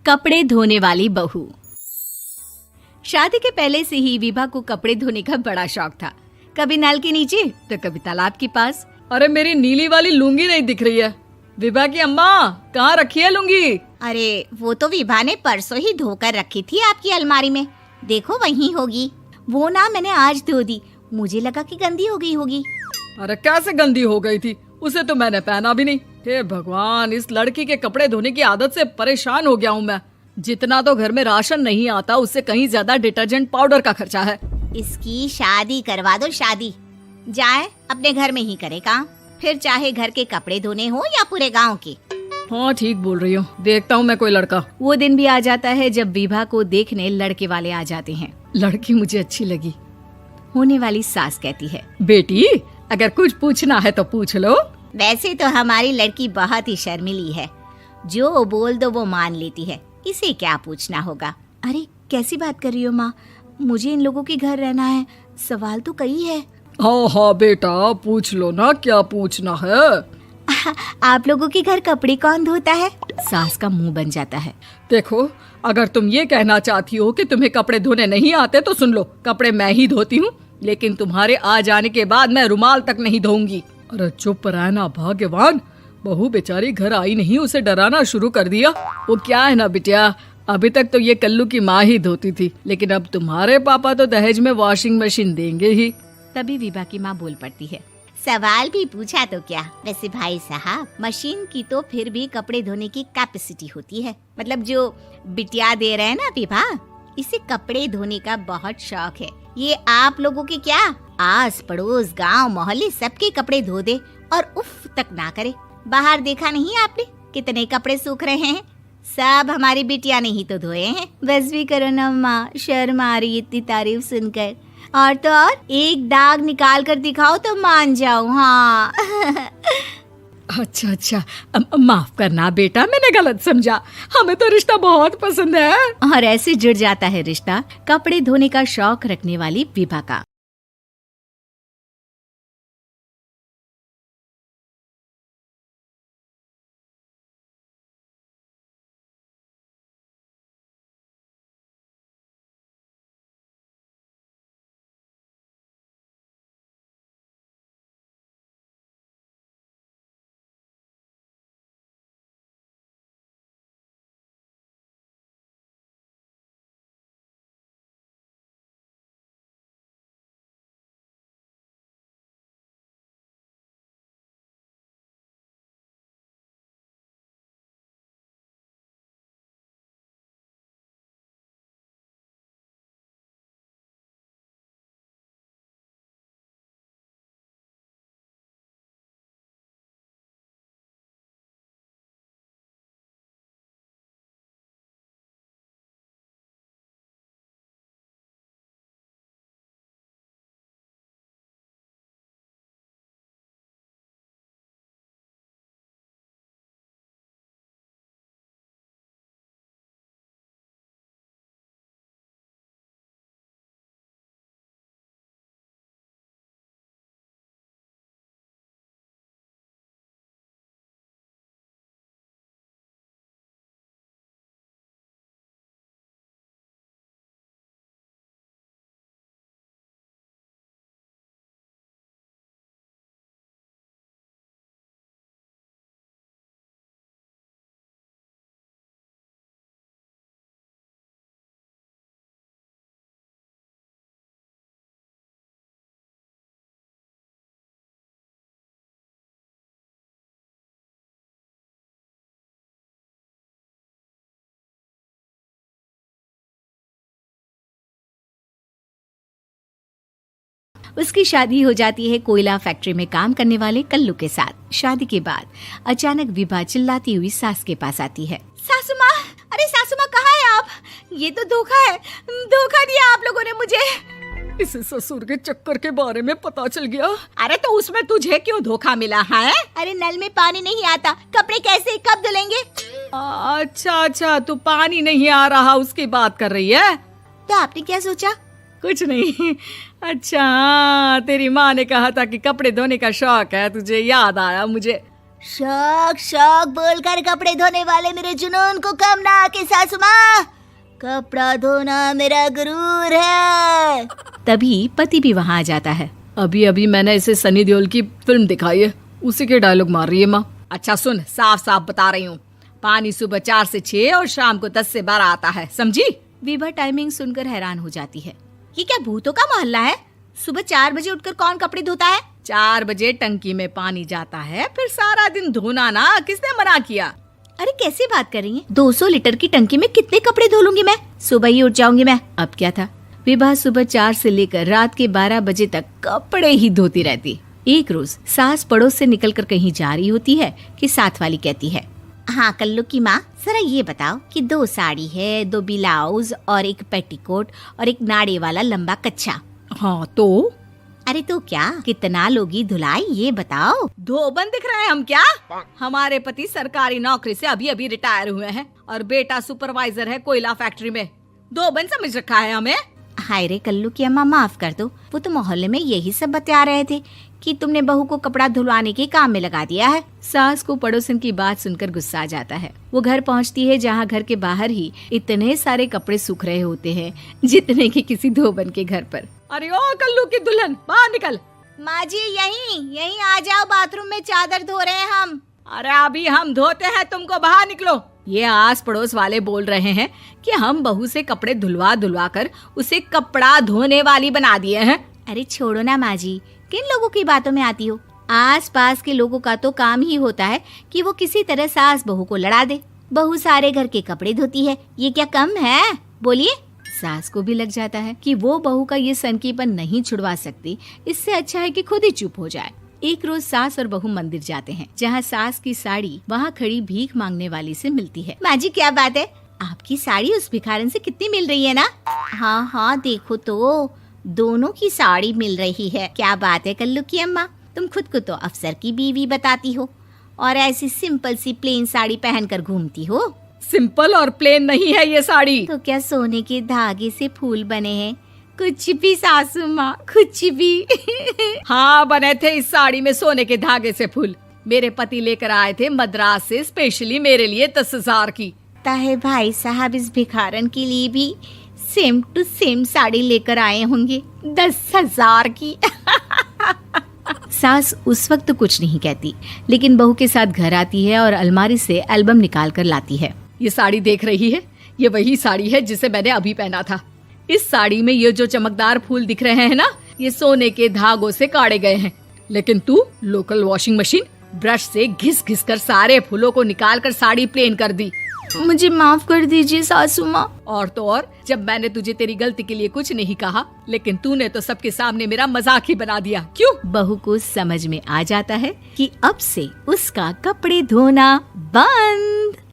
कपड़े धोने वाली बहू। शादी के पहले से ही विभा को कपड़े धोने का बड़ा शौक था। कभी नल के नीचे तो कभी तालाब के पास। अरे मेरी नीली वाली लुंगी नहीं दिख रही है। विभा की अम्मा, कहाँ रखी है लुंगी? अरे वो तो विभा ने परसों ही धोकर रखी थी आपकी अलमारी में, देखो वहीं होगी। वो ना मैंने आज धो दी, मुझे लगा कि गंदी हो गई होगी। अरे कैसे गंदी हो गई थी? उसे तो मैंने पहना भी नहीं। हे भगवान, इस लड़की के कपड़े धोने की आदत से परेशान हो गया हूँ मैं। जितना तो घर में राशन नहीं आता, उससे कहीं ज्यादा डिटर्जेंट पाउडर का खर्चा है। इसकी शादी करवा दो, शादी जाए अपने घर में ही करे काम, फिर चाहे घर के कपड़े धोने हो या पूरे गांव के। हाँ ठीक बोल रही हूँ, देखता हूँ मैं कोई लड़का। वो दिन भी आ जाता है जब विभा को देखने लड़के वाले आ जाते हैं। लड़की मुझे अच्छी लगी। होने वाली सास कहती है, बेटी अगर कुछ पूछना है तो पूछ लो। वैसे तो हमारी लड़की बहुत ही शर्मीली है, जो बोल दो वो मान लेती है, इसे क्या पूछना होगा। अरे कैसी बात कर रही हो माँ, मुझे इन लोगों के घर रहना है, सवाल तो कई है। हाँ हाँ बेटा, पूछ लो ना, क्या पूछना है। आप लोगों के घर कपड़े कौन धोता है? सास का मुंह बन जाता है। देखो, अगर तुम ये कहना चाहती हो कि तुम्हें कपड़े धोने नहीं आते तो सुन लो, कपड़े मैं ही धोती हूँ, लेकिन तुम्हारे आ जाने के बाद मैं रुमाल तक नहीं धोऊंगी। अरे चुप रहना भाग्यवान, बहू बेचारी घर आई नहीं, उसे डराना शुरू कर दिया। वो क्या है ना बिटिया, अभी तक तो ये कल्लू की माँ ही धोती थी, लेकिन अब तुम्हारे पापा तो दहेज में वॉशिंग मशीन देंगे ही। तभी विभा की माँ बोल पड़ती है, सवाल भी पूछा तो क्या। वैसे भाई साहब, मशीन की तो फिर भी कपड़े धोने की कैपेसिटी होती है। मतलब जो बिटिया दे रहे हैं ना विभा, इसे कपड़े धोने का बहुत शौक है। ये आप लोगों के क्या, आस पड़ोस गांव मोहल्ले सबके कपड़े धो दे और उफ तक ना करे। बाहर देखा नहीं आपने कितने कपड़े सूख रहे हैं? सब हमारी बिटिया ने ही तो धोए हैं। बस भी करो ना माँ, शर्म आ रही इतनी तारीफ सुनकर। और तो और एक दाग निकाल कर दिखाओ तो मान जाऊं। हाँ अच्छा, माफ करना बेटा, मैंने गलत समझा। हमें तो रिश्ता बहुत पसंद है। और ऐसे जुड़ जाता है रिश्ता कपड़े धोने का शौक रखने वाली विभा का। उसकी शादी हो जाती है कोयला फैक्ट्री में काम करने वाले कल्लू के साथ। शादी के बाद अचानक विभा चिल्लाती हुई सास के पास आती है। सासू माँ, अरे सासू माँ कहाँ है आप? ये तो धोखा है, धोखा दिया आप लोगों ने मुझे। इसे ससुर के चक्कर के बारे में पता चल गया। अरे तो उसमें तुझे क्यों धोखा मिला है? अरे नल में पानी नहीं आता, कपड़े कैसे कब धुलेंगे? अच्छा, तू पानी नहीं आ रहा उसकी बात कर रही है? तो आपने क्या सोचा? कुछ नहीं। अच्छा, तेरी माँ ने कहा था कि कपड़े धोने का शौक है तुझे, याद आया मुझे। शौक शौक बोलकर कपड़े धोने वाले मेरे जुनून को कम ना आके सासू माँ, कपड़ा धोना मेरा गुरूर है। तभी पति भी वहाँ आ जाता है। अभी अभी मैंने इसे सनी देओल की फिल्म दिखाई है, उसी के डायलॉग मार रही है माँ। अच्छा सुन, साफ साफ बता रही हूँ, पानी सुबह 4 से 6 और शाम को 10 से 12 आता है, समझी? विभा टाइमिंग सुनकर हैरान हो जाती है। ये क्या भूतों का मोहल्ला है? सुबह 4 बजे उठकर कौन कपड़े धोता है? 4 बजे टंकी में पानी जाता है, फिर सारा दिन धोना ना, किसने मना किया? अरे कैसी बात कर रही हैं? 200 लीटर की टंकी में कितने कपड़े धो लूंगी मैं? सुबह ही उठ जाऊंगी मैं। अब क्या था, विभा सुबह 4 से लेकर रात के 12 बजे तक कपड़े ही धोती रहती। एक रोज सास पड़ोस से निकलकर कहीं जा रही होती है कि साथ वाली कहती है, हाँ कल्लू की माँ, जरा ये बताओ कि 2 साड़ी है, 2 ब्लाउज और एक पेटीकोट और एक नाड़े वाला लंबा कच्छा। हाँ तो? अरे तो क्या, कितना लोगी धुलाई ये बताओ। धोबन दिख रहे हैं हम क्या? हमारे पति सरकारी नौकरी से अभी अभी रिटायर हुए हैं और बेटा सुपरवाइजर है कोयला फैक्ट्री में। धोबन समझ रखा है हमें? हाय रे कल्लू की अम्मा, माफ कर दो, वो तो मोहल्ले में यही सब बता रहे थे कि तुमने बहू को कपड़ा धुलवाने के काम में लगा दिया है। सास को पड़ोसन की बात सुनकर गुस्सा आ जाता है। वो घर पहुंचती है जहां घर के बाहर ही इतने सारे कपड़े सूख रहे होते हैं जितने कि किसी धोबन के घर पर। अरे ओ कल्लू की दुल्हन, बाहर निकल। माँ जी यहीं आ जाओ, बाथरूम में चादर धो रहे हैं हम। अरे अभी हम धोते हैं, तुमको बाहर निकलो। ये आस पड़ोस वाले बोल रहे हैं कि हम बहू से कपड़े धुलवा कर उसे कपड़ा धोने वाली बना दिए हैं। अरे छोड़ो ना माँ जी, किन लोगों की बातों में आती हो? आस पास के लोगों का तो काम ही होता है कि वो किसी तरह सास बहू को लड़ा दे। बहू सारे घर के कपड़े धोती है, ये क्या कम है? बोलिए। सास को भी लग जाता है कि वो बहू का ये सनकीपन नहीं छुड़वा सकती, इससे अच्छा है कि खुद ही चुप हो जाए। एक रोज सास और बहू मंदिर जाते हैं, जहाँ सास की साड़ी वहाँ खड़ी भीख मांगने वाली से मिलती है। माँ जी क्या बात है, आपकी साड़ी उस भिखारन से कितनी मिल रही है ना? हाँ देखो तो, दोनों की साड़ी मिल रही है। क्या बात है कल्लू की अम्मा, तुम खुद को तो अफसर की बीवी बताती हो और ऐसी सिंपल सी प्लेन साड़ी पहनकर घूमती हो। सिंपल और प्लेन नहीं है ये साड़ी। तो क्या सोने के धागे से फूल बने हैं? कुछ भी सासू माँ, कुछ भी। हाँ बने थे इस साड़ी में सोने के धागे से फूल। मेरे पति लेकर आए थे मद्रास से स्पेशली मेरे लिए 10,000 की। ताहे भाई साहब इस भिखारन के लिए भी सेम टू सेम साड़ी लेकर आए होंगे 10,000 की। सास उस वक्त कुछ नहीं कहती, लेकिन बहू के साथ घर आती है और अलमारी से एल्बम निकाल कर लाती है। ये साड़ी देख रही है, ये वही साड़ी है जिसे मैंने अभी पहना था। इस साड़ी में ये जो चमकदार फूल दिख रहे हैं ना, ये सोने के धागों से काटे गए हैं। लेकिन तू लोकल वॉशिंग मशीन ब्रश से घिस घिस कर सारे फूलों को निकाल कर साड़ी प्लेन कर दी। मुझे माफ कर दीजिए सासू माँ। और तो और, जब मैंने तुझे तेरी गलती के लिए कुछ नहीं कहा, लेकिन तूने तो सबके सामने मेरा मजाक ही बना दिया। क्यों? बहू को समझ में आ जाता है कि अब से उसका कपड़े धोना बंद।